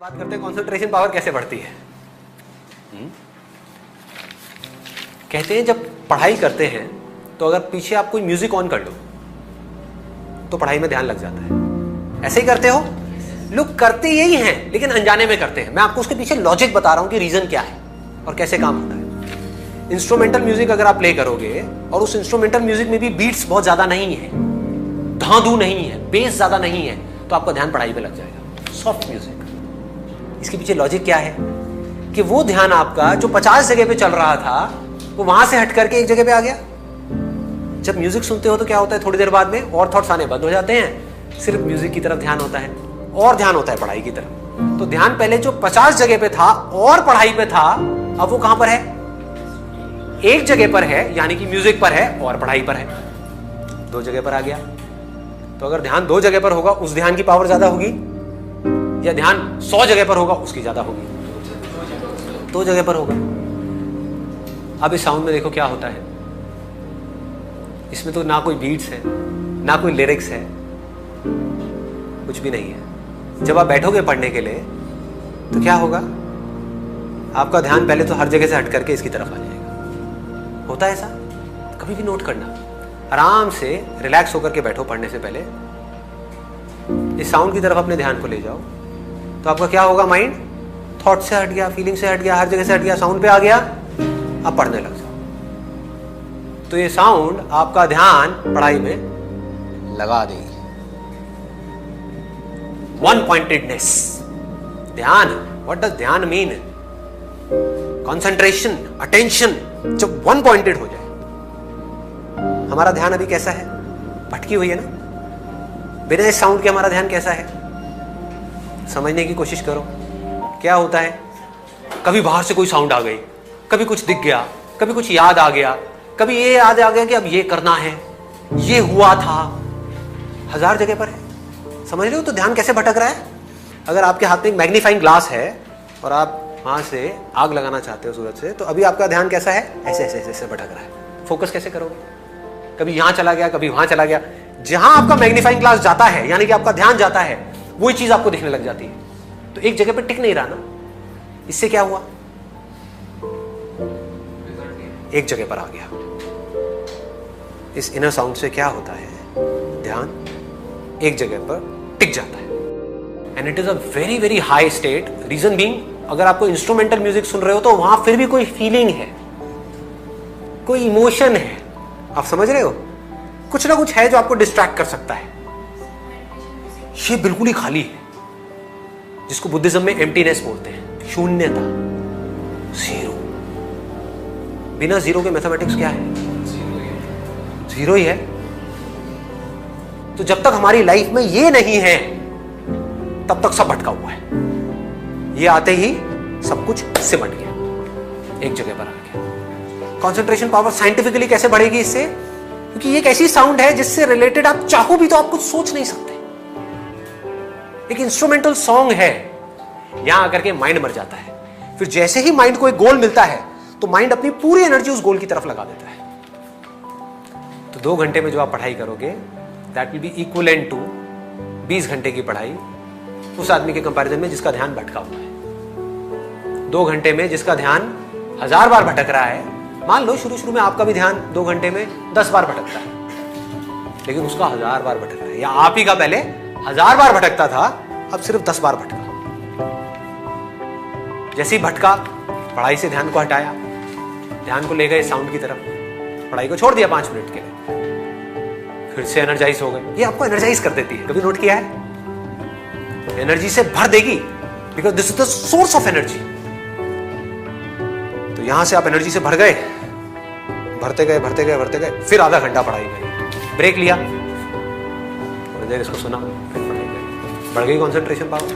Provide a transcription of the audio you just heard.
बात करते हैं कंसंट्रेशन पावर कैसे बढ़ती है। कहते हैं जब पढ़ाई करते हैं तो अगर पीछे आप कोई म्यूजिक ऑन कर लो तो पढ़ाई में ध्यान लग जाता है। ऐसे ही करते हो, लोग करते यही हैं लेकिन अनजाने में करते हैं। मैं आपको उसके पीछे लॉजिक बता रहा हूं कि रीजन क्या है और कैसे काम होता है। इंस्ट्रूमेंटल म्यूजिक अगर आप प्ले करोगे और उस इंस्ट्रूमेंटल म्यूजिक में भी बीट्स बहुत ज्यादा नहीं है, धांधू नहीं है, बेस ज्यादा नहीं है, तो आपका ध्यान पढ़ाई पे लग जाएगा। सॉफ्ट म्यूजिक, इसके पीछे लॉजिक क्या है कि वो ध्यान आपका जो 50 जगह पे चल रहा था वो वहां से हट करके एक जगह पे आ गया। जब म्यूजिक सुनते हो तो क्या होता है, थोड़ी देर बाद में और थॉट्स आने बंद हो जाते हैं, सिर्फ म्यूजिक की तरफ ध्यान होता है और ध्यान होता है पढ़ाई की तरफ। तो ध्यान पहले जो 50 जगह पे था और पढ़ाई पे था, अब वो कहां पर है? एक जगह पर है, यानी कि म्यूजिक पर है और पढ़ाई पर है। 2 जगह पर आ गया। तो अगर ध्यान 2 जगह पर होगा उस ध्यान की पावर ज्यादा होगी, या ध्यान 100 जगह पर होगा उसकी ज्यादा होगी? 2 जगह पर होगा। अब इस साउंड में देखो क्या होता है। इसमें तो ना कोई बीट्स है, ना कोई लिरिक्स है, कुछ भी नहीं है। जब आप बैठोगे पढ़ने के लिए तो क्या होगा, आपका ध्यान पहले तो हर जगह से हट करके इसकी तरफ आ जाएगा। होता है ऐसा? कभी भी नोट करना, आराम से रिलैक्स होकर के बैठो। पढ़ने से पहले इस साउंड की तरफ अपने ध्यान को ले जाओ तो आपका क्या होगा, माइंड थॉट से हट गया, फीलिंग से हट गया, हर जगह से हट गया, साउंड पे आ गया, अब पढ़ने लग जाओ। तो ये साउंड आपका ध्यान पढ़ाई में लगा देगी। वन पॉइंटेडनेस, ध्यान। व्हाट डज ध्यान मीन? Concentration, attention. जब वन पॉइंटेड हो जाए। हमारा ध्यान अभी कैसा है? भटकी हुई है ना। बिना इस साउंड के हमारा ध्यान कैसा है, समझने की कोशिश करो। क्या होता है, कभी बाहर से कोई साउंड आ गई, कभी कुछ दिख गया, कभी कुछ याद आ गया, कभी ये याद आ गया कि अब ये करना है, ये हुआ था। 1000 जगह पर है, समझ रहे हो? तो ध्यान कैसे भटक रहा है। अगर आपके हाथ में एक मैग्नीफाइंग ग्लास है और आप वहां से आग लगाना चाहते हो सूरज से, तो अभी आपका ध्यान कैसा है? ऐसे ऐसे ऐसे भटक रहा है। फोकस कैसे करोगे? कभी यहां चला गया, कभी वहां चला गया। जहां आपका मैग्नीफाइंग ग्लास जाता है, यानी कि आपका ध्यान जाता है, वही चीज आपको दिखने लग जाती है। तो एक जगह पे टिक नहीं रहा ना। इससे क्या हुआ, एक जगह पर आ गया। इस इनर साउंड से क्या होता है, ध्यान एक जगह पर टिक जाता है। And it is a very very high state. Reason being, अगर आपको इंस्ट्रूमेंटल म्यूजिक सुन रहे हो तो वहां फिर भी कोई फीलिंग है, कोई इमोशन है। आप समझ रहे हो? कुछ ना कुछ है जो आपको डिस्ट्रैक्ट कर सकता है। ये बिल्कुल ही खाली है, जिसको बुद्धिज्म में एम्प्टीनेस बोलते हैं, शून्यता, जीरो। बिना जीरो के मैथमेटिक्स क्या है? जीरो ही है। तो जब तक हमारी लाइफ में ये नहीं है तब तक सब भटका हुआ है। ये आते ही सब कुछ सिमट गया, एक जगह पर आ गया। कंसंट्रेशन पावर साइंटिफिकली कैसे बढ़ेगी इससे? क्योंकि ये एक ऐसी साउंड है जिससे रिलेटेड आप चाहो भी तो आप कुछ सोच नहीं सकते। एक इंस्ट्रूमेंटल सॉन्ग है, यहां आकर के माइंड मर जाता है। फिर जैसे ही माइंड को एक गोल मिलता है तो माइंड अपनी पूरी एनर्जी उस गोल की तरफ लगा देता है। तो 2 घंटे में जो आप पढ़ाई करोगे, that will be equivalent to 20 घंटे की पढ़ाई उस आदमी के कंपैरिजन में जिसका ध्यान भटका हुआ है। 2 घंटे में जिसका ध्यान 1000 बार भटक रहा है, मान लो शुरू में आपका भी ध्यान 2 घंटे में 10 बार भटकता है, लेकिन उसका 1000 बार भटक रहा है। या आप ही का पहले 1000 बार भटकता था, अब सिर्फ 10 बार भटका। जैसे ही भटका, पढ़ाई से ध्यान को हटाया, ध्यान को ले गए साउंड की तरफ, पढ़ाई को छोड़ दिया 5 मिनट के लिए, फिर से एनर्जाइज हो गए। ये आपको एनर्जाइज कर देती है, कभी नोट किया है? एनर्जी से भर देगी, because this is the source of energy. तो यहां से आप एनर्जी से भर गए, भरते गए भरते गए भरते गए, फिर आधा घंटा पढ़ाई करी, ब्रेक लिया, थोड़ी देर इसको सुना, फिर पढ़ाई करी, बढ़ गई कंसंट्रेशन पावर।